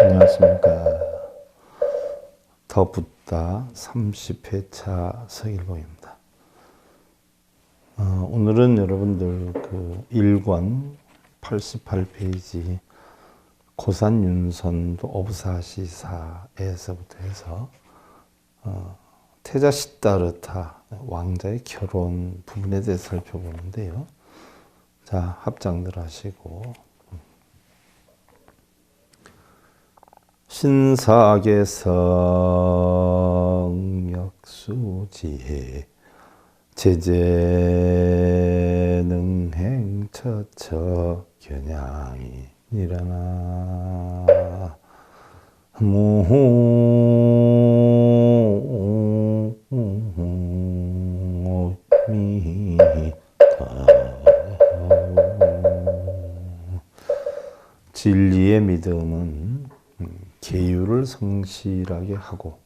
안녕하십니까. 더 붓다 30회차 서일봉입니다. 오늘은 여러분들 그 1권 88페이지 고산윤선도 오브사시사에서부터 해서 태자 시다르타 왕자의 결혼 부분에 대해서 살펴보는데요. 자, 합장들 하시고 신사계성 역수지혜 제재능행 처처 겨냥이 일어나 진리의 믿음은 계율을 성실하게 하고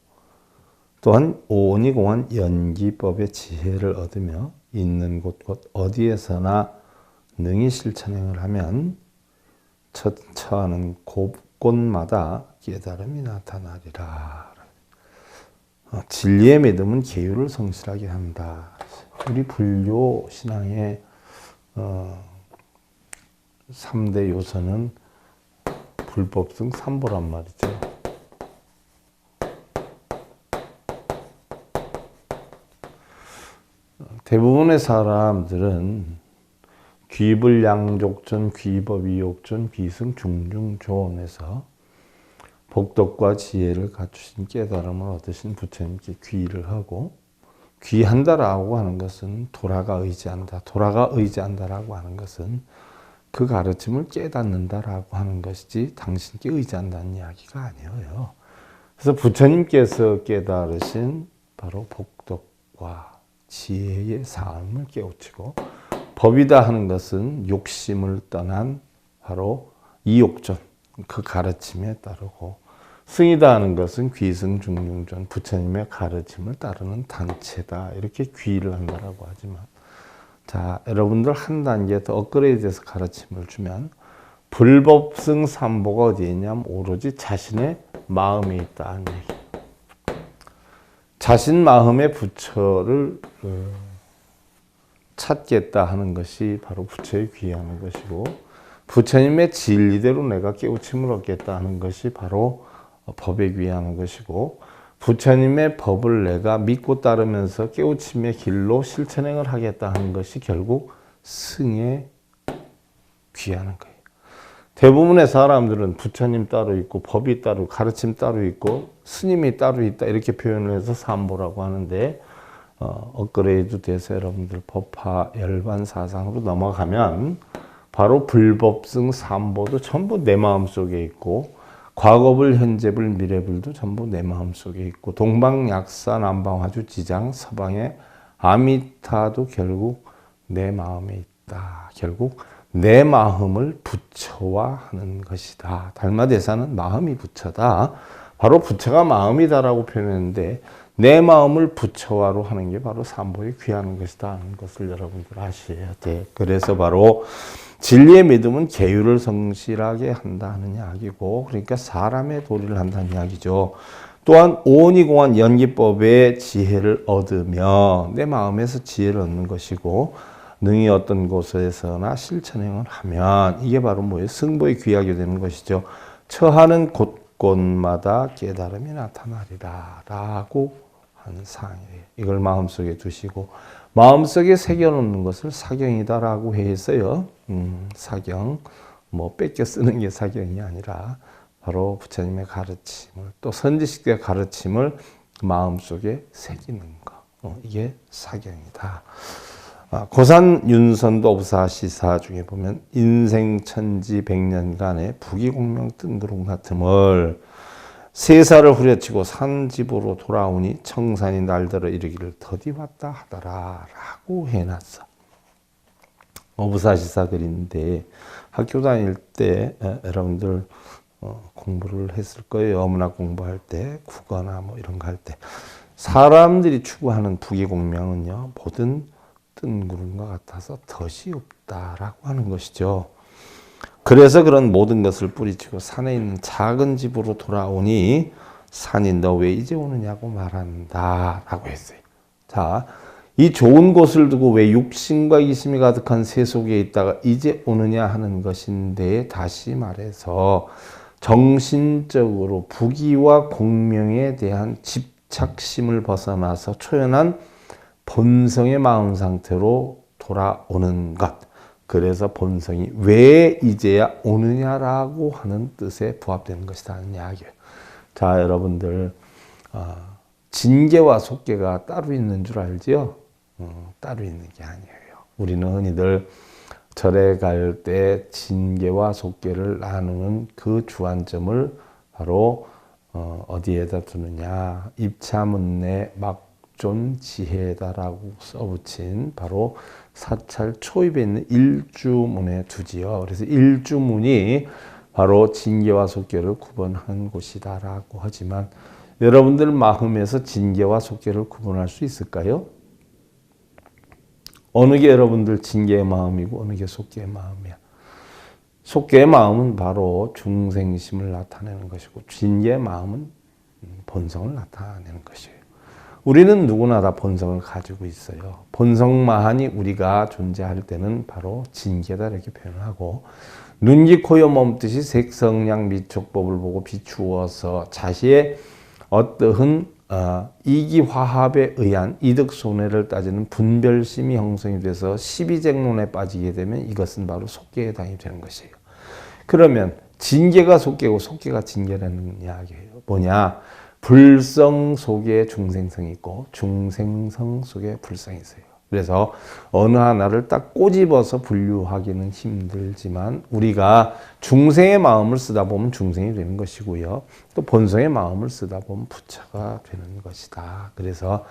또한 오니공한 연기법의 지혜를 얻으며 있는 곳 어디에서나 능히 실천행을 하면 처처하는 곳곳마다 깨달음이 나타나리라. 진리의 믿음은 계율을 성실하게 한다. 우리 불교 신앙의 3대 요소는 불법성 삼보란 말이죠. 대부분의 사람들은 귀불양족전, 귀법이욕전, 귀승 중중조원에서 복덕과 지혜를 갖추신 깨달음을 얻으신 부처님께 귀의를 하고, 귀한다라고 하는 것은 도라가 의지한다. 도라가 의지한다라고 하는 것은 그 가르침을 깨닫는다라고 하는 것이지 당신께 의지한다는 이야기가 아니에요. 그래서 부처님께서 깨달으신 바로 복덕과 지혜의 삶을 깨우치고, 법이다 하는 것은 욕심을 떠난 바로 이욕전, 그 가르침에 따르고, 승이다 하는 것은 귀승 중용전, 부처님의 가르침을 따르는 단체다. 이렇게 귀의를 한다라고 하지만, 자, 여러분들 한 단계 더 업그레이드해서 가르침을 주면 불법승 삼보가 어디에 있냐면 오로지 자신의 마음에 있다는 얘기. 자신 마음의 부처를 찾겠다 하는 것이 바로 부처에 귀의하는 것이고, 부처님의 진리대로 내가 깨우침을 얻겠다 하는 것이 바로 법에 귀의하는 것이고, 부처님의 법을 내가 믿고 따르면서 깨우침의 길로 실천행을 하겠다 하는 것이 결국 승에 귀하는 거예요. 대부분의 사람들은 부처님 따로 있고 법이 따로 가르침 따로 있고 스님이 따로 있다 이렇게 표현을 해서 삼보라고 하는데, 업그레이드 돼서 여러분들 법화 열반 사상으로 넘어가면 바로 불법승 삼보도 전부 내 마음속에 있고, 과거불, 현재불, 미래불도 전부 내 마음속에 있고, 동방약사, 남방화주, 지장, 서방의 아미타도 결국 내 마음에 있다. 결국 내 마음을 부처화하는 것이다. 달마대사는 마음이 부처다. 바로 부처가 마음이다라고 표현했는데, 내 마음을 부처화로 하는 게 바로 삼보에 귀하는 것이다 하는 것을 여러분들 아셔야 돼. 그래서 바로 진리의 믿음은 계율을 성실하게 한다 하는 이야기고, 그러니까 사람의 도리를 한다는 이야기죠. 또한 오니공한 연기법의 지혜를 얻으며 내 마음에서 지혜를 얻는 것이고, 능히 어떤 곳에서나 실천행을 하면 이게 바로 뭐예요? 승보에 귀하게 되는 것이죠. 처하는 곳곳마다 깨달음이 나타나리라 라고 한 사항이에요. 이걸 마음속에 두시고 마음속에 새겨놓는 것을 사경이다라고 해서요. 사경, 뭐 뺏겨 쓰는 게 사경이 아니라 바로 부처님의 가르침을 또 선지식의 가르침을 마음속에 새기는 거. 이게 사경이다. 고산 윤선도 어부사시사 중에 보면 인생 천지 백년간의 부귀공명 뜬구름 같음을 세사를 후려치고 산집으로 돌아오니 청산이 날들어 이르기를 더디 왔다 하더라 라고 해놨어. 어부사시사들인데 학교 다닐 때 여러분들 공부를 했을 거예요. 어문학 공부할 때 국어나 뭐 이런 거 할 때 사람들이 추구하는 부귀공명은요 모든 뜬구름과 같아서 덫이 없다라고 하는 것이죠. 그래서 그런 모든 것을 뿌리치고 산에 있는 작은 집으로 돌아오니 산이 너 왜 이제 오느냐고 말한다 라고 했어요. 자, 이 좋은 곳을 두고 왜 육신과 이심이 가득한 새 속에 있다가 이제 오느냐 하는 것인데 다시 말해서 정신적으로 부귀와 공명에 대한 집착심을 벗어나서 초연한 본성의 마음 상태로 돌아오는 것. 그래서 본성이 왜 이제야 오느냐라고 하는 뜻에 부합되는 것이라는 이야기예요. 자, 여러분들 진계와 속계가 따로 있는 줄 알지요? 따로 있는 게 아니에요. 우리는 흔히들 절에 갈 때 진계와 속계를 나누는 그 주안점을 바로 어디에다 두느냐? 입차문내 막존지혜다라고 써붙인 바로 사찰 초입에 있는 일주문에 두지요. 그래서 일주문이 바로 진계와 속계를 구분한 곳이다라고 하지만 여러분들 마음에서 진계와 속계를 구분할 수 있을까요? 어느 게 여러분들 진계의 마음이고 어느 게 속계의 마음이야? 속계의 마음은 바로 중생심을 나타내는 것이고 진계의 마음은 본성을 나타내는 것이에요. 우리는 누구나 다 본성을 가지고 있어요. 본성만이 우리가 존재할 때는 바로 진계다 이렇게 표현을 하고 눈, 귀, 코, 여 몸뜻이 색성량 미촉법을 보고 비추어서 자신의 어떠한 이기화합에 의한 이득 손해를 따지는 분별심이 형성이 돼서 시비쟁론에 빠지게 되면 이것은 바로 속계에 해당이 되는 것이에요. 그러면 진계가 속계고 속계가 진계라는 이야기예요. 뭐냐? 불성 속에 중생성이 있고 중생성 속에 불성이 있어요. 그래서 어느 하나를 딱 꼬집어서 분류하기는 힘들지만 우리가 중생의 마음을 쓰다 보면 중생이 되는 것이고요. 또 본성의 마음을 쓰다 보면 부처가 되는 것이다. 그래서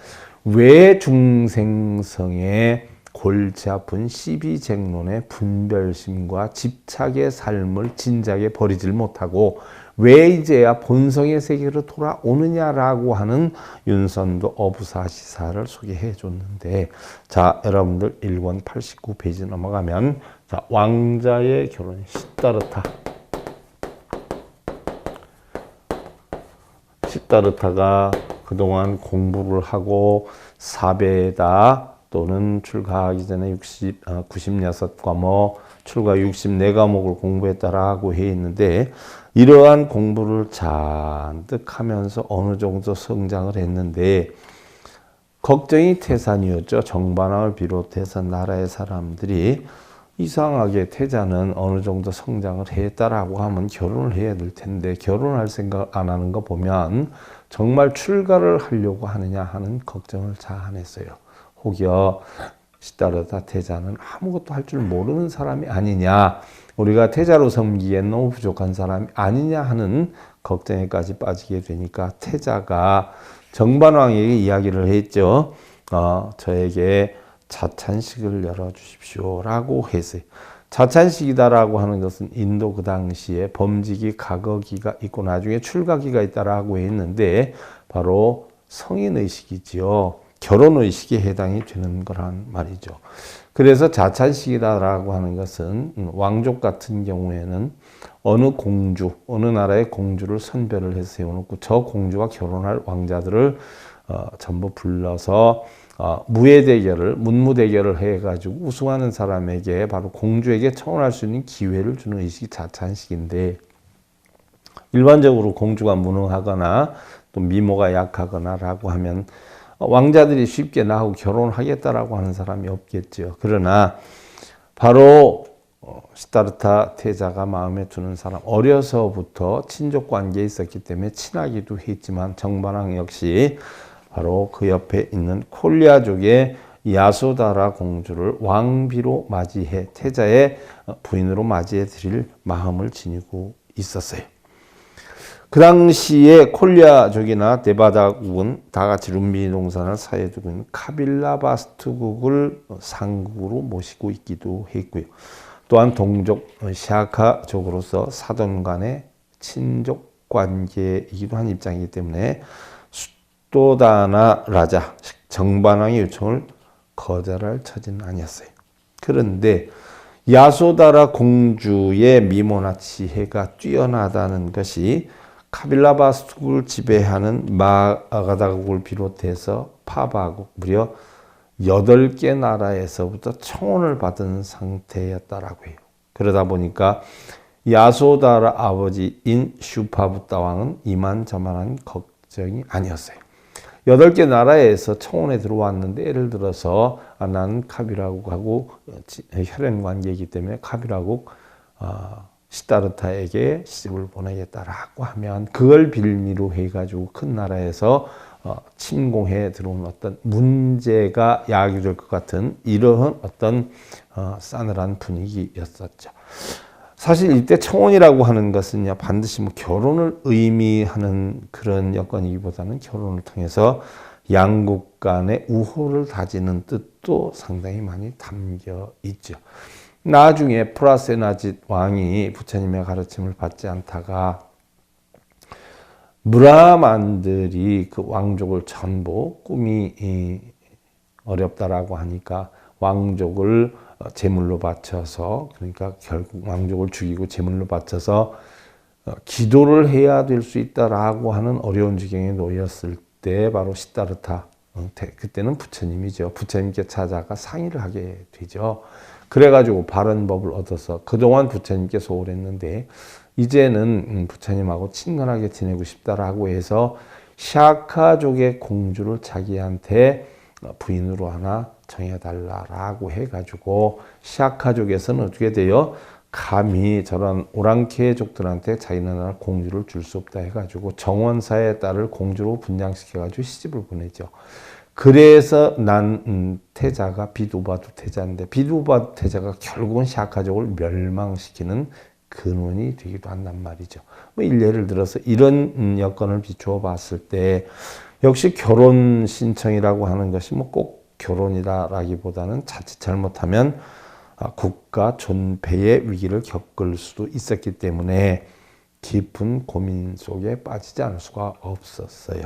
왜 중생성의 골치 아픈 시비쟁론의 분별심과 집착의 삶을 진작에 버리질 못하고 왜 이제야 본성의 세계로 돌아오느냐라고 하는 윤선도 어부사시사를 소개해 줬는데, 자, 여러분들 1권 89페이지 넘어가면, 자, 왕자의 결혼 시다르타. 시다르타가 그동안 공부를 하고 사베다 또는 출가하기 전에 96과목, 출가 64과목을 공부했다라고 해 있는데, 이러한 공부를 잔뜩 하면서 어느 정도 성장을 했는데 걱정이 태산이었죠. 정반왕을 비롯해서 나라의 사람들이 이상하게 태자는 어느 정도 성장을 했다라고 하면 결혼을 해야 될 텐데 결혼할 생각 안 하는 거 보면 정말 출가를 하려고 하느냐 하는 걱정을 자아냈어요. 혹여 시다르타 태자는 아무것도 할 줄 모르는 사람이 아니냐, 우리가 태자로 섬기기엔 너무 부족한 사람이 아니냐 하는 걱정에까지 빠지게 되니까 태자가 정반왕에게 이야기를 했죠. 저에게 자찬식을 열어주십시오 라고 했어요. 자찬식이다라고 하는 것은 인도 그 당시에 범직이 가거기가 있고 나중에 출가기가 있다라고 했는데 바로 성인의식이지요. 결혼의식에 해당이 되는 거란 말이죠. 그래서 자찬식이다라고 하는 것은 왕족 같은 경우에는 어느 공주, 어느 나라의 공주를 선별을 해서 세워놓고 저 공주와 결혼할 왕자들을 전부 불러서 무예 대결을, 문무 대결을 해가지고 우승하는 사람에게 바로 공주에게 청혼할 수 있는 기회를 주는 의식이 자찬식인데, 일반적으로 공주가 무능하거나 또 미모가 약하거나라고 하면 왕자들이 쉽게 나하고 결혼하겠다라고 하는 사람이 없겠죠. 그러나 바로 시다르타 태자가 마음에 두는 사람, 어려서부터 친족 관계에 있었기 때문에 친하기도 했지만 정반왕 역시 바로 그 옆에 있는 콜리아족의 야소다라 공주를 왕비로 맞이해 태자의 부인으로 맞이해 드릴 마음을 지니고 있었어요. 그 당시에 콜리아족이나 네바다국은 다 같이 룸비 동산을 사이에 두고 있는 카빌라바스트국을 상국으로 모시고 있기도 했고요. 또한 동족 샤카족으로서 사돈 간의 친족 관계이기도 한 입장이기 때문에 수도다나 라자 정반왕의 요청을 거절할 처지는 아니었어요. 그런데 야소다라 공주의 미모나 지혜가 뛰어나다는 것이 카빌라바스국을 지배하는 마가다국을 비롯해서 파바국 무려 8개 나라에서부터 청혼을 받은 상태였다라고 해요. 그러다 보니까 야소다라 아버지인 슈파부타 왕은 이만저만한 걱정이 아니었어요. 8개 나라에서 청혼에 들어왔는데 예를 들어서 나는 카비라국하고 혈연 관계이기 때문에 카비라국 시다르타에게 시집을 보내겠다라고 하면 그걸 빌미로 해가지고 큰 나라에서 침공해 들어온 어떤 문제가 야기될 것 같은 이러한 어떤 싸늘한 분위기였었죠. 사실 이때 청혼이라고 하는 것은요 반드시 뭐 결혼을 의미하는 그런 여건이기보다는 결혼을 통해서 양국 간의 우호를 다지는 뜻도 상당히 많이 담겨 있죠. 나중에 프라세나짓 왕이 부처님의 가르침을 받지 않다가 브라만들이 그 왕족을 전부 꿈이 어렵다라고 하니까 왕족을 제물로 바쳐서 그러니까 결국 왕족을 죽이고 제물로 바쳐서 기도를 해야 될 수 있다라고 하는 어려운 지경에 놓였을 때 바로 시다르타 그때는 부처님이죠. 부처님께 찾아가 상의를 하게 되죠. 그래가지고 바른 법을 얻어서 그동안 부처님께 소홀했는데 이제는 부처님하고 친근하게 지내고 싶다라고 해서 샤카족의 공주를 자기한테 부인으로 하나 정해달라라고 해가지고 샤카족에서는 어떻게 돼요? 감히 저런 오랑캐족들한테 자기네 공주를 줄 수 없다 해가지고 정원사의 딸을 공주로 분양시켜가지고 시집을 보내죠. 그래서 난 태자가 비두바두 태자인데 비두바두 태자가 결국은 샤카족을 멸망시키는 근원이 되기도 한단 말이죠. 뭐 일례를 들어서 이런 여건을 비추어 봤을 때 역시 결혼 신청이라고 하는 것이 뭐 꼭 결혼이다라기보다는 자칫 잘못하면 국가 존폐의 위기를 겪을 수도 있었기 때문에 깊은 고민 속에 빠지지 않을 수가 없었어요.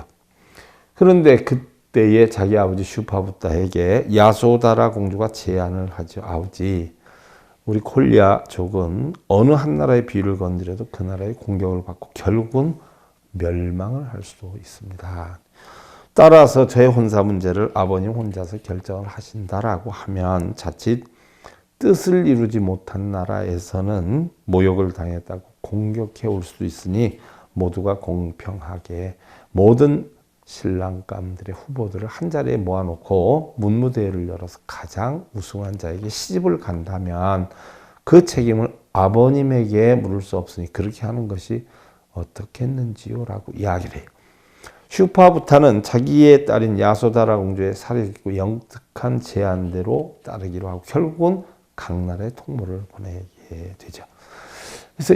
그런데 그때에 자기 아버지 슈파부타에게 야소다라 공주가 제안을 하죠. 아버지, 우리 콜리아족은 어느 한 나라의 비위를 건드려도 그 나라의 공격을 받고 결국은 멸망을 할 수도 있습니다. 따라서 저의 혼사 문제를 아버님 혼자서 결정을 하신다라고 하면 자칫 뜻을 이루지 못한 나라에서는 모욕을 당했다고 공격해 올 수도 있으니 모두가 공평하게 모든 신랑감들의 후보들을 한자리에 모아놓고 문무대회를 열어서 가장 우승한 자에게 시집을 간다면 그 책임을 아버님에게 물을 수 없으니 그렇게 하는 것이 어떻겠는지요? 라고 이야기를 해요. 슈파부타는 자기의 딸인 야소다라 공주의 사려있고 영특한 제안대로 따르기로 하고 결국은 각 나라에 통보를 보내게 되죠. 그래서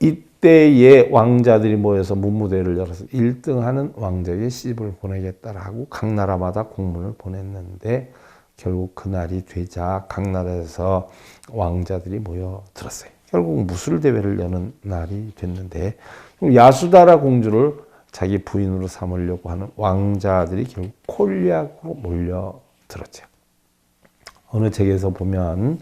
이때의 왕자들이 모여서 문무대회를 열어서 1등하는 왕자에게 시집을 보내겠다라고 각 나라마다 공문을 보냈는데 결국 그날이 되자 각 나라에서 왕자들이 모여들었어요. 결국 무술대회를 여는 날이 됐는데 야수다라 공주를 자기 부인으로 삼으려고 하는 왕자들이 결국 콜리아국으로 몰려들었죠. 어느 책에서 보면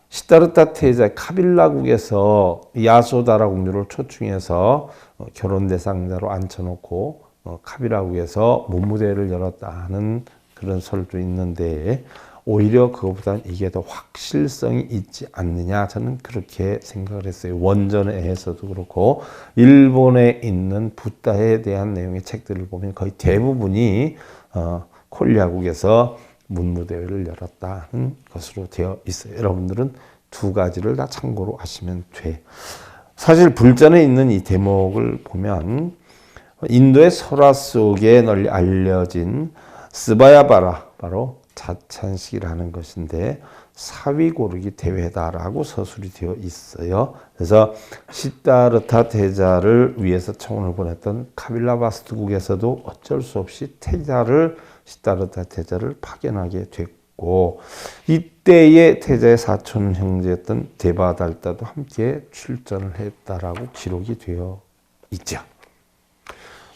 시다르타 태자 카빌라국에서 야소다라 공주를 초청해서 결혼 대상자로 앉혀놓고 카빌라국에서 문무대회를 열었다는 그런 설도 있는데 오히려 그것보다는 이게 더 확실성이 있지 않느냐, 저는 그렇게 생각을 했어요. 원전에서도 그렇고 일본에 있는 붓다에 대한 내용의 책들을 보면 거의 대부분이 콜리아국에서 문무대회를 열었다는 것으로 되어 있어요. 여러분들은 두 가지를 다 참고로 하시면 돼. 사실 불전에 있는 이 대목을 보면 인도의 설화 속에 널리 알려진 스바야바라, 바로 자찬식이라는 것인데 사위 고르기 대회다라고 서술이 되어 있어요. 그래서 시다르타 태자를 위해서 청혼을 보냈던 카빌라바스투국에서도 어쩔 수 없이 시다르타 태자를 파견하게 됐고, 이때의 태자의 사촌 형제였던 데바달다도 함께 출전을 했다라고 기록이 되어 있죠.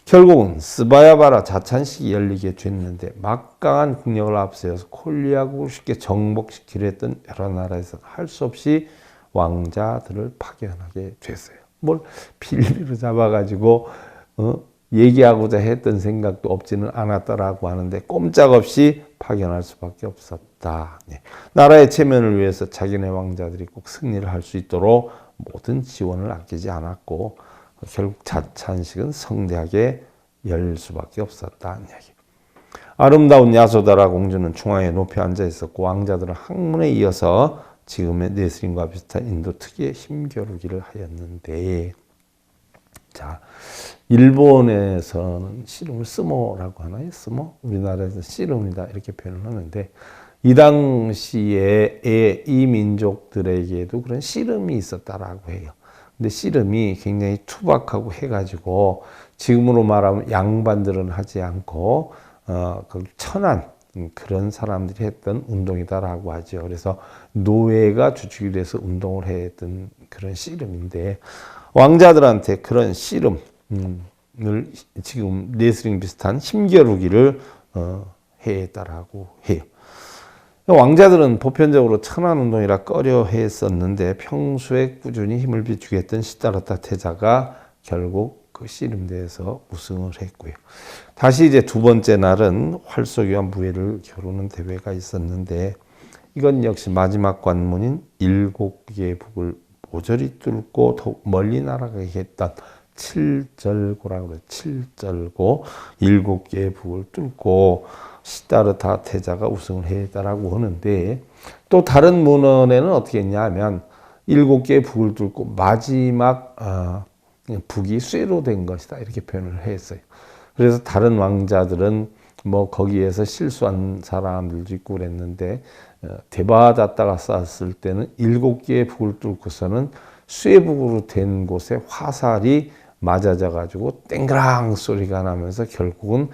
결국은 스바야바라 자찬식이 열리게 됐는데 막강한 국력을 앞세워서 콜리아국을 쉽게 정복시키려 했던 여러 나라에서 할 수 없이 왕자들을 파견하게 됐어요. 뭘 빌미로 잡아가지고 얘기하고자 했던 생각도 없지는 않았다라고 하는데 꼼짝없이 파견할 수밖에 없었다. 네. 나라의 체면을 위해서 자기네 왕자들이 꼭 승리를 할 수 있도록 모든 지원을 아끼지 않았고 결국 자찬식은 성대하게 열 수밖에 없었다는 이야기. 아름다운 야소다라 공주는 중앙에 높이 앉아 있었고 왕자들은 항문에 이어서 지금의 네스림과 비슷한 인도 특유의 힘겨루기를 하였는데, 자, 일본에서는 씨름을 스모라고 하나요? 스모? 우리나라에서 씨름이다 이렇게 표현을 하는데, 이 당시에 이 민족들에게도 그런 씨름이 있었다라고 해요. 근데 씨름이 굉장히 투박하고 해가지고 지금으로 말하면 양반들은 하지 않고 천한 그런 사람들이 했던 운동이다라고 하죠. 그래서 노예가 주축이 돼서 운동을 했던 그런 씨름인데, 왕자들한테 그런 씨름을 지금 레슬링 비슷한 힘겨루기를 했다라고 해요. 왕자들은 보편적으로 천안운동이라 꺼려 했었는데 평소에 꾸준히 힘을 비추게 했던 시다르타 태자가 결국 그 씨름대에서 우승을 했고요. 다시 이제 두 번째 날은 활쏘기와 무예를 겨루는 대회가 있었는데, 이건 역시 마지막 관문인 7개의 북을 모조리 뚫고 더 멀리 날아가게 했던 칠절고라고 그래요. 칠절고 7개의 북을 뚫고 시다르타 태자가 우승을 했다라고 하는데, 또 다른 문헌에는 어떻게 했냐면 7개의 북을 뚫고 마지막 북이 쇠로 된 것이다 이렇게 표현을 했어요. 그래서 다른 왕자들은 뭐 거기에서 실수한 사람들도 있고 그랬는데, 데바다다가 쐈을 때는 7개의 북을 뚫고서는 쇠북으로 된 곳에 화살이 맞아져 가지고 땡그랑 소리가 나면서 결국은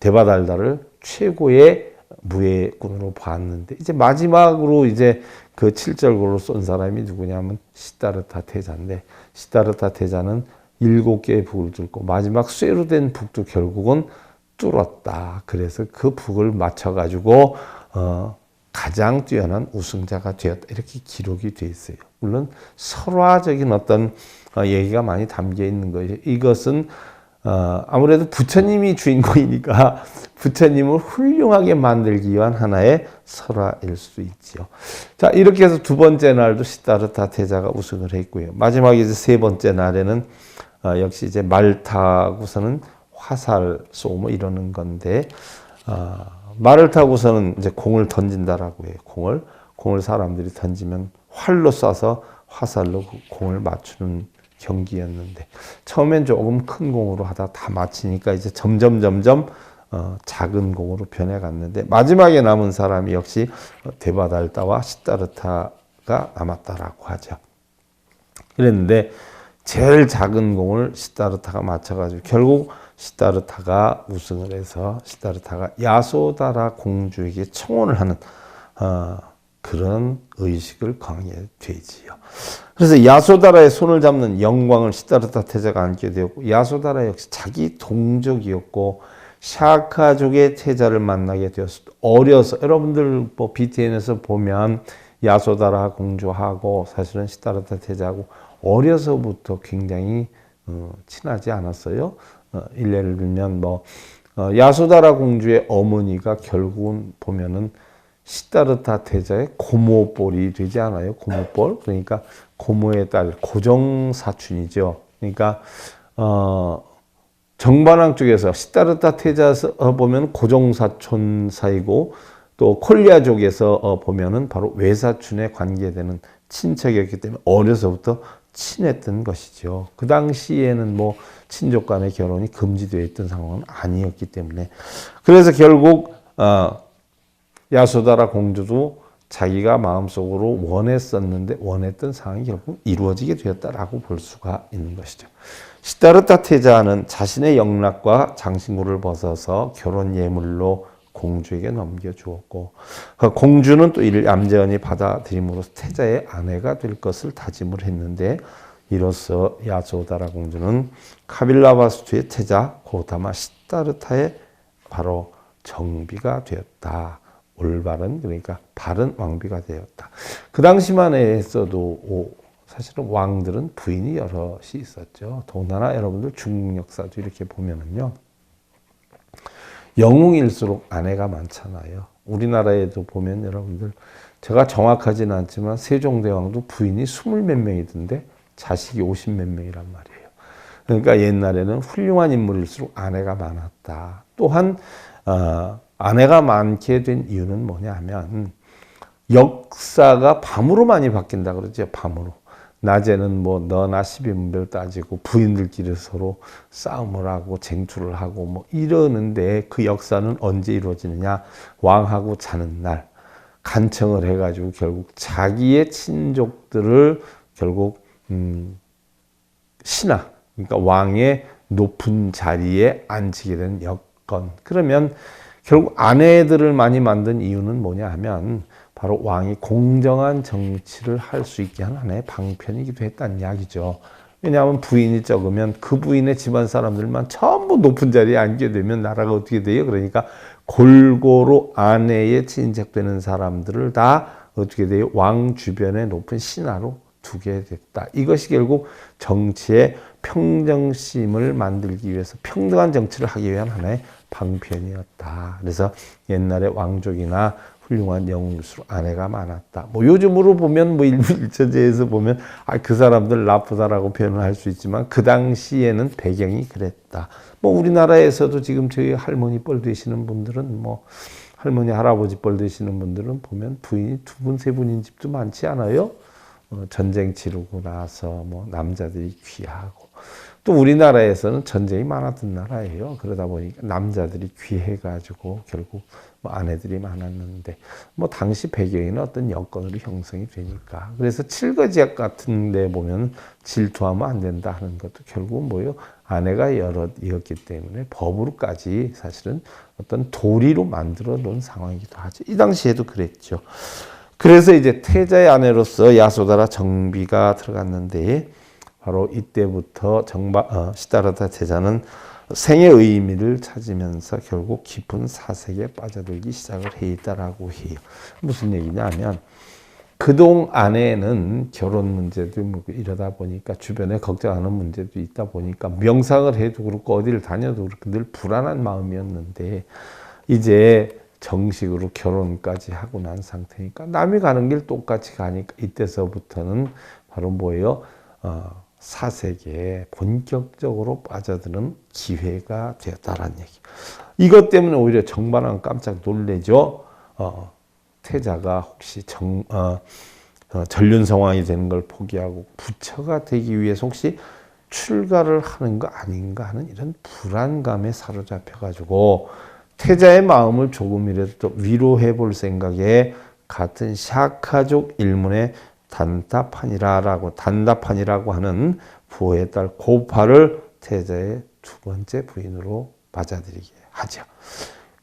데바달다를 최고의 무예꾼으로 봤는데, 이제 마지막으로 이제 그 칠절고를 쏜 사람이 누구냐면 시다르타 태자인데, 시다르타 태자는 7개의 북을 뚫고 마지막 쇠로 된 북도 결국은 뚫었다. 그래서 그 북을 맞춰가지고 가장 뛰어난 우승자가 되었다 이렇게 기록이 되어 있어요. 물론 설화적인 어떤 얘기가 많이 담겨 있는 거예요. 이것은 아무래도 부처님이 주인공이니까 부처님을 훌륭하게 만들기 위한 하나의 설화일 수 있죠. 자, 이렇게 해서 두 번째 날도 시다르타 태자가 우승을 했고요. 마지막에 이제 세 번째 날에는 역시 이제 말 타고서는 화살 쏘고 뭐 이러는 건데, 말을 타고서는 이제 공을 던진다라고 해요. 공을 사람들이 던지면 활로 쏴서 화살로 그 공을 맞추는 경기였는데, 처음엔 조금 큰 공으로 하다 다 맞히니까 이제 점점 작은 공으로 변해갔는데, 마지막에 남은 사람이 역시 데바달다와 시다르타가 남았다라고 하죠. 그랬는데 제일 작은 공을 시다르타가 맞춰가지고 결국 시다르타가 우승을 해서 시다르타가 야소다라 공주에게 청혼을 하는 그런 의식을 강하게 되지요. 그래서 야소다라의 손을 잡는 영광을 시다르타 태자가 안게 되었고, 야소다라 역시 자기 동족이었고 샤카족의 태자를 만나게 되었을 때 어려서, 여러분들 뭐 BTN에서 보면 야소다라 공주하고 사실은 시다르타 태자하고 어려서부터 굉장히 친하지 않았어요. 일례를 들면 뭐 야소다라 공주의 어머니가 결국은 보면은 시다르타 태자의 고모뻘이 되지 않아요? 고모뻘. 그러니까 고모의 딸, 고정사춘이죠. 그러니까 정반왕 쪽에서 시다르타 태자에서 보면 고정사촌 사이고, 또 콜리아족에서 보면은 바로 외사촌에 관계되는 친척이었기 때문에 어려서부터 친했던 것이죠. 그 당시에는 뭐 친족 간의 결혼이 금지되어 있던 상황은 아니었기 때문에, 그래서 결국 야소다라 공주도 자기가 마음속으로 원했던 상황이 결국 이루어지게 되었다라고 볼 수가 있는 것이죠. 시다르타 태자는 자신의 영락과 장신구를 벗어서 결혼 예물로 공주에게 넘겨주었고, 공주는 또 이를 얌전히 받아들임으로써 태자의 아내가 될 것을 다짐을 했는데, 이로써 야소다라 공주는 카빌라바스투의 태자 고타마 시다르타의 바로 정비가 되었다. 올바른, 그러니까 바른 왕비가 되었다. 그 당시만 해서도 사실은 왕들은 부인이 여럿이 있었죠. 더군다나 여러분들 중국 역사도 이렇게 보면은요, 영웅일수록 아내가 많잖아요. 우리나라에도 보면 여러분들, 제가 정확하지는 않지만 세종대왕도 부인이 20몇 명이던데 자식이 50몇 명이란 말이에요. 그러니까 옛날에는 훌륭한 인물일수록 아내가 많았다. 또한 아내가 많게 된 이유는 뭐냐 하면, 역사가 밤으로 많이 바뀐다 그러죠. 밤으로. 낮에는 뭐 너나 시비문별 따지고 부인들끼리 서로 싸움을 하고 쟁투를 하고 뭐 이러는데, 그 역사는 언제 이루어지느냐? 왕하고 자는 날 간청을 해가지고 결국 자기의 친족들을 결국 신하, 그러니까 왕의 높은 자리에 앉히게 된 여건. 그러면 결국 아내들을 많이 만든 이유는 뭐냐 하면, 바로 왕이 공정한 정치를 할 수 있게 하는 하나의 방편이기도 했다는 이야기죠. 왜냐하면 부인이 적으면 그 부인의 집안 사람들만 전부 높은 자리에 앉게 되면 나라가 어떻게 돼요? 그러니까 골고루 아내에 친척되는 사람들을 다 어떻게 돼요? 왕 주변에 높은 신하로 두게 됐다. 이것이 결국 정치의 평정심을 만들기 위해서 평등한 정치를 하기 위한 하나의 방편이었다. 그래서 옛날에 왕족이나 훌륭한 영웅일수록 아내가 많았다. 뭐 요즘으로 보면 뭐 일부일처제에서 보면 그 사람들 나쁘다라고 표현을 할 수 있지만, 그 당시에는 배경이 그랬다. 뭐 우리나라에서도 지금 저희 할머니 뻘 되시는 분들은, 뭐 할머니 할아버지 뻘 되시는 분들은 보면 부인이 2분 3분인 집도 많지 않아요? 전쟁 치르고 나서 뭐 남자들이 귀하고, 또 우리나라에서는 전쟁이 많았던 나라예요. 그러다 보니까 남자들이 귀해가지고 결국 뭐 아내들이 많았는데, 뭐 당시 배경에는 어떤 여건으로 형성이 되니까. 그래서 칠거지약 같은 데 보면 질투하면 안 된다 하는 것도 결국은 뭐예요? 아내가 여럿이었기 때문에 법으로까지 사실은 어떤 도리로 만들어 놓은 상황이기도 하죠. 이 당시에도 그랬죠. 그래서 이제 태자의 아내로서 야소다라 정비가 들어갔는데, 바로 이때부터 시다르타 태자는 생의 의미를 찾으면서 결국 깊은 사색에 빠져들기 시작을 했다라고 해요. 무슨 얘기냐면, 그동 안에는 결혼 문제도 이러다 보니까 주변에 걱정하는 문제도 있다 보니까 명상을 해도 그렇고 어디를 다녀도 그렇고 늘 불안한 마음이었는데, 이제 정식으로 결혼까지 하고 난 상태니까 남이 가는 길 똑같이 가니까 이때서부터는 바로 뭐예요? 사색에 본격적으로 빠져드는 기회가 되었다라는 얘기. 이것 때문에 오히려 정반왕 깜짝 놀래죠. 태자가 혹시 전륜 성왕이 되는 걸 포기하고 부처가 되기 위해서 혹시 출가를 하는 거 아닌가 하는 이런 불안감에 사로잡혀가지고, 태자의 마음을 조금이라도 더 위로해 볼 생각에 같은 샤카족 일문의 단다판이라고 하는 부호의 딸 고파를 태자의 2번째 부인으로 맞아들이게 하죠.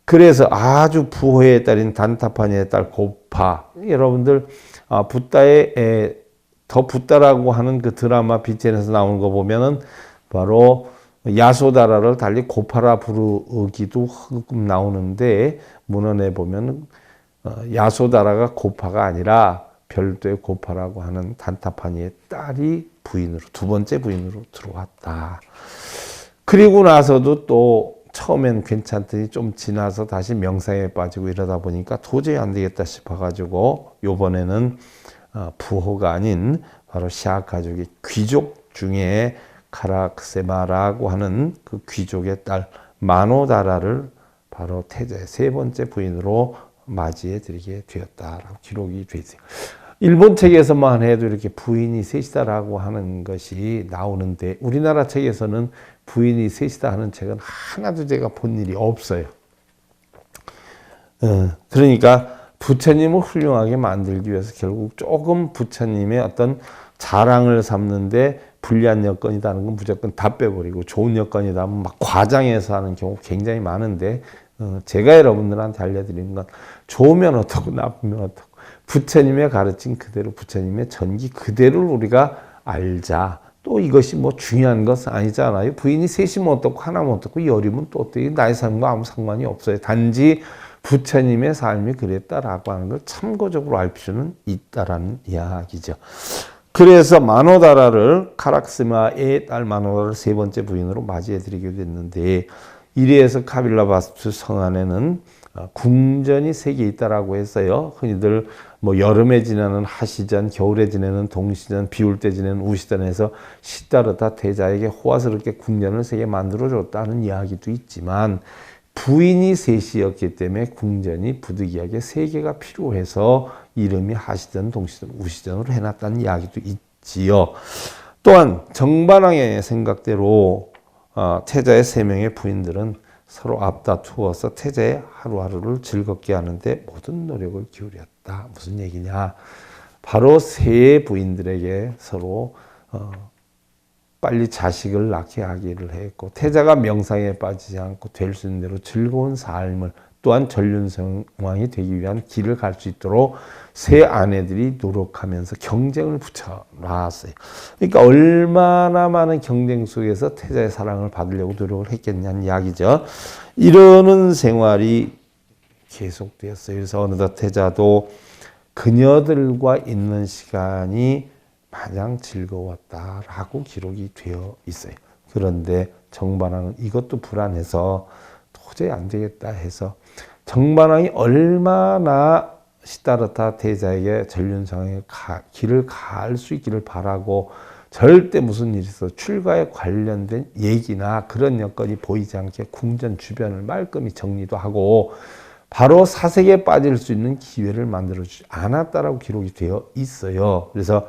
그래서 아주 부호의 딸인 단타판의 딸 고파, 여러분들 붓다의 더 붓다라고 하는 그 드라마 BTN에서 나오는 거 보면은 바로 야소다라를 달리 고파라 부르기도 가끔 나오는데, 문헌에 보면 야소다라가 고파가 아니라 별도의 고파라고 하는 단타파니의 딸이 부인으로, 2번째 부인으로 들어왔다. 그리고 나서도 또 처음엔 괜찮더니 좀 지나서 다시 명상에 빠지고 이러다 보니까 도저히 안 되겠다 싶어가지고 요번에는 부호가 아닌 바로 샤 가족의 귀족 중에 카락세마라고 하는 그 귀족의 딸 마노다라를 바로 태자의 세 번째 부인으로 맞이해 드리게 되었다라고 기록이 되어 있어요. 일본 책에서만 해도 이렇게 부인이 셋이다라고 하는 것이 나오는데 우리나라 책에서는 부인이 셋이다 하는 책은 하나도 제가 본 일이 없어요. 그러니까 부처님을 훌륭하게 만들기 위해서 결국 조금 부처님의 어떤 자랑을 삼는데 불리한 여건이다는 건 무조건 다 빼버리고 좋은 여건이다 하면 막 과장해서 하는 경우 굉장히 많은데 제가 여러분들한테 알려드리는 건 좋으면 어떻고 나쁘면 어떻고 부처님의 가르침 그대로 부처님의 전기 그대로를 우리가 알자. 또 이것이 뭐 중요한 것은 아니잖아요. 부인이 셋이면 어떻고 하나면 어떻고 열이면 또 어떻게 나의 삶과 아무 상관이 없어요. 단지 부처님의 삶이 그랬다라고 하는 걸 참고적으로 알 필요는 있다라는 이야기죠. 그래서 마노다라를 카락스마의 딸 마노다라를 세 번째 부인으로 맞이해드리게 됐는데 이래서 카빌라바스투 성 안에는 궁전이 3개 있다라고 했어요. 흔히들 뭐 여름에 지내는 하시전, 겨울에 지내는 동시전, 비올 때 지내는 우시전에서 시다르타 태자에게 호화스럽게 궁전을 3개 만들어줬다는 이야기도 있지만 부인이 셋이었기 때문에 궁전이 부득이하게 3개가 필요해서 이름이 하시전, 동시전, 우시전으로 해놨다는 이야기도 있지요. 또한 정반왕의 생각대로 태자의 3명의 부인들은 서로 앞다투어서 태자의 하루하루를 즐겁게 하는데 모든 노력을 기울였다. 무슨 얘기냐? 바로 세 부인들에게 서로 빨리 자식을 낳게 하기를 했고 태자가 명상에 빠지지 않고 될 수 있는 대로 즐거운 삶을 또한 전륜성왕이 되기 위한 길을 갈 수 있도록 세 아내들이 노력하면서 경쟁을 붙여놨어요. 그러니까 얼마나 많은 경쟁 속에서 태자의 사랑을 받으려고 노력을 했겠냐는 이야기죠. 이러는 생활이 계속되었어요. 그래서 어느덧 태자도 그녀들과 있는 시간이 마냥 즐거웠다라고 기록이 되어 있어요. 그런데 정반왕은 이것도 불안해서 도저히 안 되겠다 해서 정반왕이 얼마나 시다르타 태자에게 전륜성의 길을 갈 수 있기를 바라고 절대 무슨 일이 있어 출가에 관련된 얘기나 그런 여건이 보이지 않게 궁전 주변을 말끔히 정리도 하고 바로 사색에 빠질 수 있는 기회를 만들어주지 않았다라고 기록이 되어 있어요. 그래서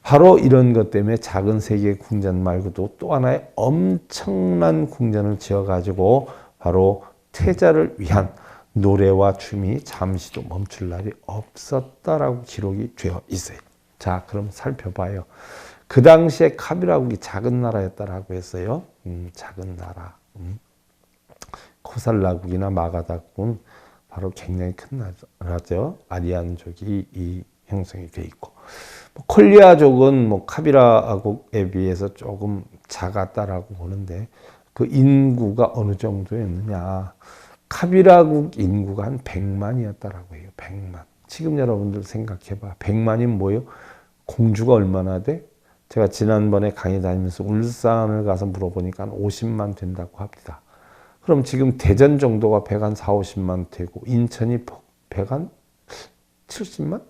바로 이런 것 때문에 작은 3개의 궁전 말고도 또 하나의 엄청난 궁전을 지어가지고 바로 태자를 위한 노래와 춤이 잠시도 멈출 날이 없었다라고 기록이 되어 있어요. 자, 그럼 살펴봐요. 그 당시에 카비라국이 작은 나라였다라고 했어요. 작은 나라. 코살라국이나 마가다국은 바로 굉장히 큰 나라죠. 아리안족이 이 형성이 되어 있고. 콜리아족은 뭐 카비라국에 비해서 조금 작았다라고 보는데 그 인구가 어느 정도였느냐. 카비라국 인구가 한 100만이었다라고 해요. 100만. 지금 여러분들 생각해봐. 100만이면 뭐예요? 공주가 얼마나 돼? 제가 지난번에 강의 다니면서 울산을 가서 물어보니까 한 50만 된다고 합니다. 그럼 지금 대전 정도가 100한 4, 50만 되고 인천이 100한 70만?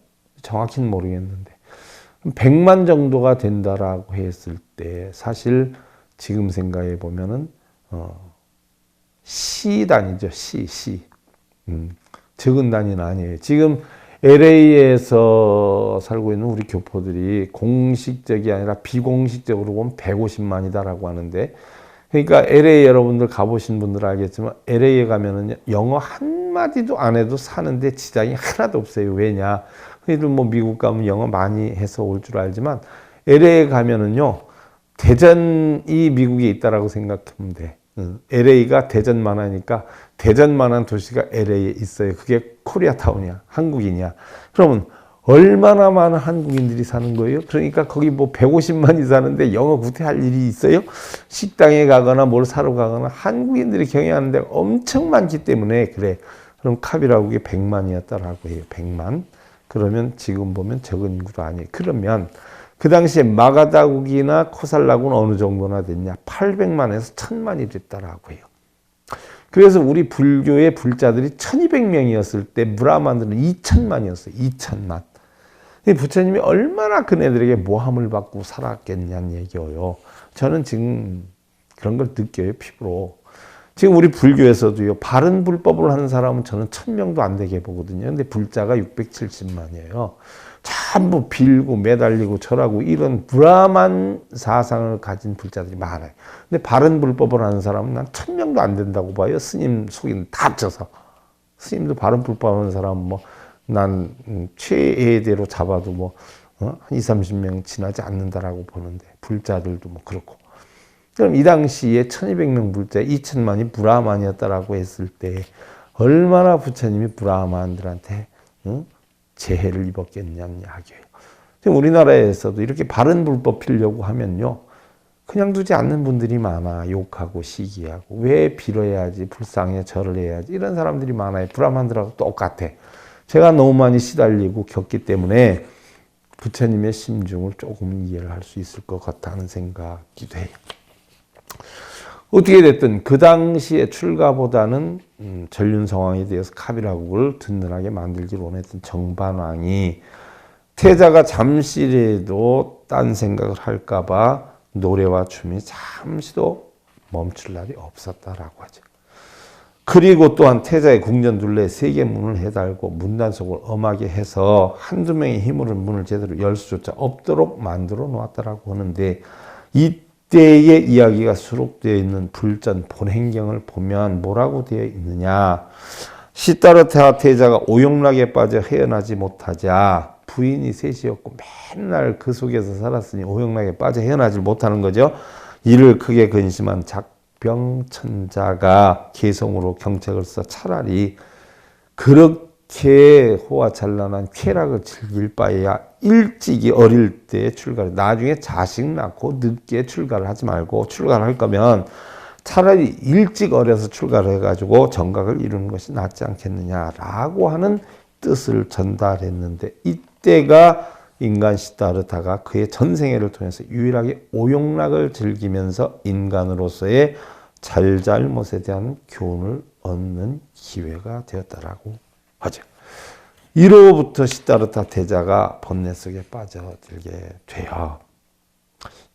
정확히는 모르겠는데 100만 정도가 된다라고 했을 때 사실 지금 생각해 보면은 시 단위죠. 시. 적은 단위는 아니에요. 지금 LA에서 살고 있는 우리 교포들이 공식적이 아니라 비공식적으로 보면 150만이다라고 하는데 그러니까 LA 여러분들 가보신 분들 알겠지만 LA에 가면은 영어 한마디도 안 해도 사는데 지장이 하나도 없어요. 왜냐? 흔히들 뭐 미국 가면 영어 많이 해서 올 줄 알지만 LA에 가면은요 대전이 미국에 있다라고 생각하면 돼. LA가 대전만 하니까 대전만한 도시가 LA에 있어요. 그게 코리아타운이야. 한국인이야. 그러면 얼마나 많은 한국인들이 사는 거예요? 그러니까 거기 뭐 150만이 사는데 영어 구태할 일이 있어요? 식당에 가거나 뭘 사러 가거나 한국인들이 경영하는 데가 엄청 많기 때문에 그래. 그럼 카비라국이 100만이었다라고 해요. 100만. 그러면 지금 보면 적은 인구도 아니에요. 그러면 그 당시에 마가다국이나 코살라국은 어느 정도나 됐냐? 800만에서 1000만이 됐다라고 해요. 그래서 우리 불교의 불자들이 1200명이었을 때 브라만들은 2000만이었어요. 2000만. 부처님이 얼마나 그네들에게 모함을 받고 살았겠냐는 얘기예요. 저는 지금 그런 걸 느껴요, 피부로. 지금 우리 불교에서도요, 바른 불법을 하는 사람은 저는 1000명도 안 되게 보거든요. 근데 불자가 670만이에요. 전부 빌고 매달리고 절하고 이런 브라만 사상을 가진 불자들이 많아요. 근데 바른 불법을 하는 사람은 난 1000명도 안 된다고 봐요. 스님 속인 다 합쳐서. 스님도 바른 불법 하는 사람은 난 최애대로 잡아도 한 20, 30명 지나지 않는다라고 보는데, 불자들도 그렇고. 그럼 이 당시에 1200명 불자 2000만이 브라만이었다라고 했을 때 얼마나 부처님이 브라만들한테 재해를 입었겠냐는 이야기예요. 지금 우리나라에서도 이렇게 바른 불법 피려고 하면요, 그냥 두지 않는 분들이 많아. 욕하고 시기하고 왜 빌어야지, 불쌍해, 절을 해야지, 이런 사람들이 많아요. 브라만들하고 똑같아. 제가 너무 많이 시달리고 겪기 때문에 부처님의 심중을 조금 이해를 할 수 있을 것 같다는 생각이 돼요. 어떻게 됐든 그 당시에 출가보다는 전륜 상황에 대해서 카비라국을 든든하게 만들기를 원했던 정반왕이 태자가 잠시라도 딴 생각을 할까봐 노래와 춤이 잠시도 멈출 날이 없었다라고 하죠. 그리고 또한 태자의 궁전 둘레에 3개 문을 해달고 문단속을 엄하게 해서 한두 명의 힘으로 문을 제대로 열 수조차 없도록 만들어 놓았다라고 하는데, 이때의 이야기가 수록되어 있는 불전 본행경을 보면 뭐라고 되어 있느냐. 시다르타 태자가 오용락에 빠져 헤어나지 못하자, 부인이 셋이었고 맨날 그 속에서 살았으니 오용락에 빠져 헤어나지 못하는 거죠. 이를 크게 근심한 작병천자가 개성으로 경책을 써 차라리 그렇게 호화찬란한 쾌락을 즐길 바에야 일찍이 어릴 때 출가를, 나중에 자식 낳고 늦게 출가를 하지 말고, 출가를 할 거면 차라리 일찍 어려서 출가를 해가지고 정각을 이루는 것이 낫지 않겠느냐라고 하는 뜻을 전달했는데, 이때가 인간 시다르타가 그의 전생애를 통해서 유일하게 오용락을 즐기면서 인간으로서의 잘잘못에 대한 교훈을 얻는 기회가 되었다라고 하죠. 이로부터 시다르타 태자가 번뇌 속에 빠져들게 돼요.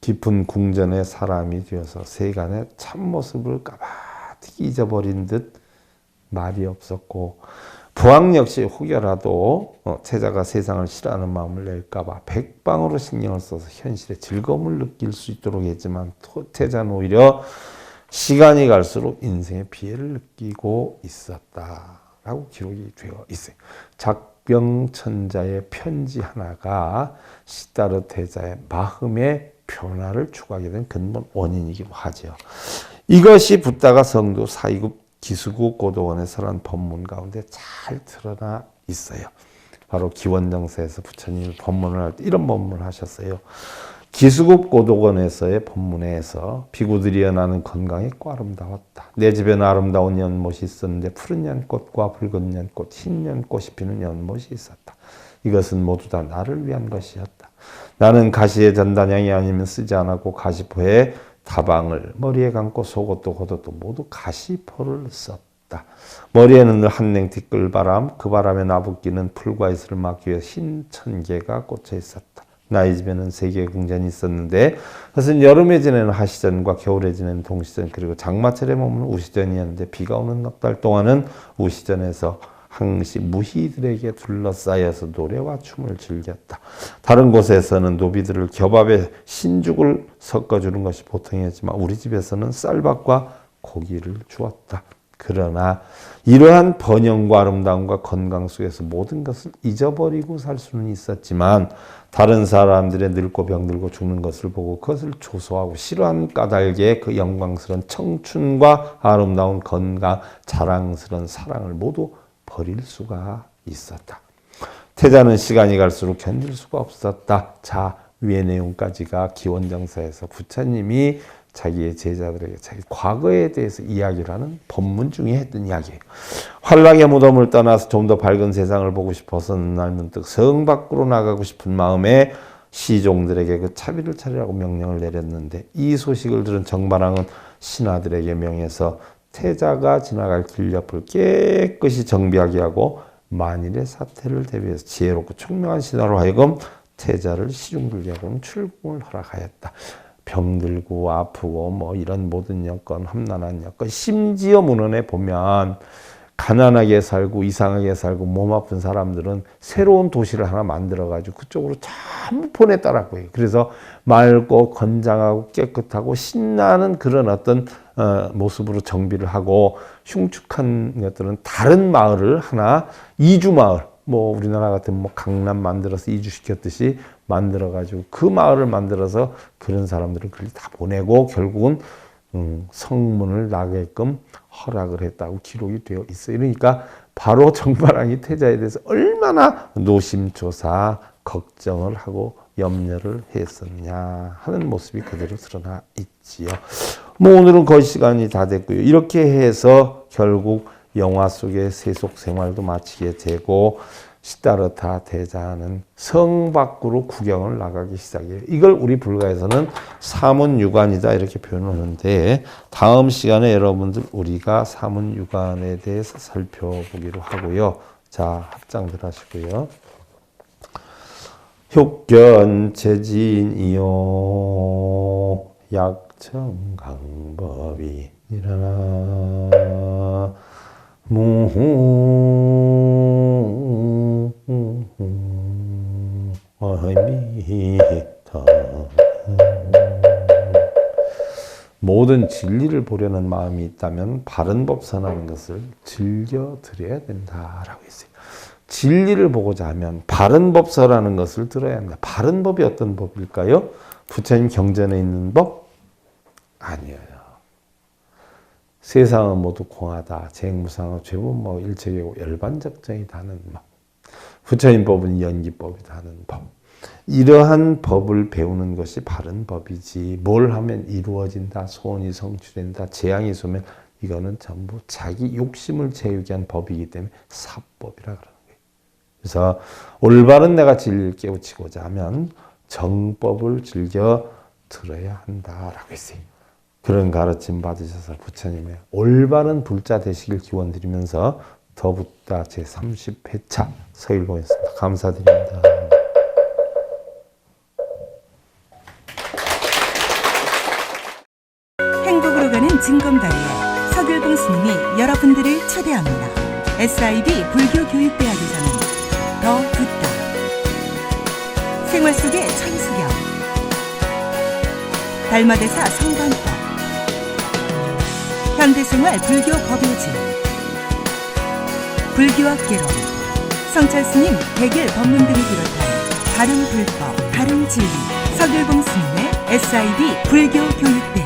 깊은 궁전의 사람이 되어서 세간의 참모습을 까마득히 잊어버린 듯 말이 없었고, 부왕 역시 혹여라도 태자가 세상을 싫어하는 마음을 낼까봐 백방으로 신경을 써서 현실의 즐거움을 느낄 수 있도록 했지만, 태자는 오히려 시간이 갈수록 인생의 피해를 느끼고 있었다라고 기록이 되어 있어요. 작병천자의 편지 하나가 시다르 태자의 마음의 변화를 추구하게 된 근본 원인이기도 하죠. 이것이 붓다가 성도 사이급 기수국 고도원에 설한 법문 가운데 잘 드러나 있어요. 바로 기원정사에서 부처님이 법문을 할 때 이런 법문을 하셨어요. 기수국 고도원에서의 법문에서 비구들이여 나는 건강이 꽤 아름다웠다. 내 집에는 아름다운 연못이 있었는데 푸른 연꽃과 붉은 연꽃, 흰 연꽃이 피는 연못이 있었다. 이것은 모두 다 나를 위한 것이었다. 나는 가시의 전단향이 아니면 쓰지 않았고 가시포에 다방을 머리에 감고 속옷도 겉옷도 모두 가시포를 썼다. 머리에는 늘 한냉 티끌바람, 그 바람에 나붓기는 풀과 이슬을 막기 위해 흰 천개가 꽂혀 있었다. 나의 집에는 3개의 궁전이 있었는데 그것은 여름에 지내는 하시전과 겨울에 지내는 동시전, 그리고 장마철에 머무는 우시전이었는데 비가 오는 넉 달 동안은 우시전에서 항시 무희들에게 둘러싸여서 노래와 춤을 즐겼다. 다른 곳에서는 노비들을 겹밥에 신죽을 섞어주는 것이 보통이었지만 우리 집에서는 쌀밥과 고기를 주었다. 그러나 이러한 번영과 아름다움과 건강 속에서 모든 것을 잊어버리고 살 수는 있었지만, 다른 사람들의 늙고 병들고 죽는 것을 보고 그것을 조소하고 싫어하는 까닭에 그 영광스러운 청춘과 아름다운 건강, 자랑스러운 사랑을 모두 버릴 수가 있었다. 태자는 시간이 갈수록 견딜 수가 없었다. 자, 위의 내용까지가 기원정사에서 부처님이 자기의 제자들에게 자기 과거에 대해서 이야기를 하는 법문 중에 했던 이야기예요. 환락의 무덤을 떠나서 좀 더 밝은 세상을 보고 싶어서 날 문득 성 밖으로 나가고 싶은 마음에 시종들에게 그 차비를 차리라고 명령을 내렸는데, 이 소식을 들은 정반왕은 신하들에게 명해서 태자가 지나갈 길 옆을 깨끗이 정비하게 하고 만일의 사태를 대비해서 지혜롭고 총명한 신하로 하여금 태자를 시중불개하고는 출궁을 허락하였다. 병들고 아프고 뭐 이런 모든 여건, 험난한 여건, 심지어 문헌에 보면 가난하게 살고 이상하게 살고 몸 아픈 사람들은 새로운 도시를 하나 만들어가지고 그쪽으로 전부 보냈더라고요. 그래서 맑고 건장하고 깨끗하고 신나는 그런 어떤 모습으로 정비를 하고 흉측한 것들은 다른 마을을 하나 이주 마을, 뭐 우리나라 같은 뭐 강남 만들어서 이주시켰듯이 만들어가지고 그 마을을 만들어서 그런 사람들을 그리 다 보내고 결국은 성문을 나게끔 허락을 했다고 기록이 되어 있어요. 그러니까 바로 정바랑이 태자에 대해서 얼마나 노심초사 걱정을 하고 염려를 했었냐 하는 모습이 그대로 드러나 있지요. 뭐 오늘은 거의 시간이 다 됐고요. 이렇게 해서 결국 영화 속의 세속 생활도 마치게 되고 시다르타 태자는 성 밖으로 구경을 나가기 시작해요. 이걸 우리 불가에서는 사문유관이다 이렇게 표현하는데 다음 시간에 여러분들 우리가 사문유관에 대해서 살펴보기로 하고요. 자, 합장들 하시고요. 혁견체진이요 약청강법이 일어나 모든 진리를 보려는 마음이 있다면 바른 법 선하는 것을 즐겨 드려야 된다라고 했어요. 진리를 보고자 하면 바른 법 선하는 것을 들어야 합니다. 바른 법이 어떤 법일까요? 부처님 경전에 있는 법? 아니에요. 세상은 모두 공하다. 재행무상은 죄분뭐 일체계고 열반적정이다는 법. 부처님 법은 연기법이다는 법. 이러한 법을 배우는 것이 바른 법이지 뭘 하면 이루어진다, 소원이 성취된다, 재앙이 쏘면 이거는 전부 자기 욕심을 채우기 위한 법이기 때문에 사법이라 그러는 거예요. 그래서 올바른 내가 진리를 깨우치고자 하면 정법을 즐겨 들어야 한다라고 했어요. 그런 가르침 받으셔서 부처님의 올바른 불자 되시길 기원드리면서 더붓다 제30회차 서일공였습니다. 감사드립니다. 행복으로 가는 징검다리에 서길봉 스님이 여러분들을 초대합니다. SIB 불교교육대학에서는 더 듣다, 생활 속의 천수경, 달마대사 성관법, 현대생활 불교 법요지, 불교학개론, 성찰스님 백일 법문 등을 비롯한 다른 불법, 다른 진리, 서길봉 스님의 SIB 불교교육대학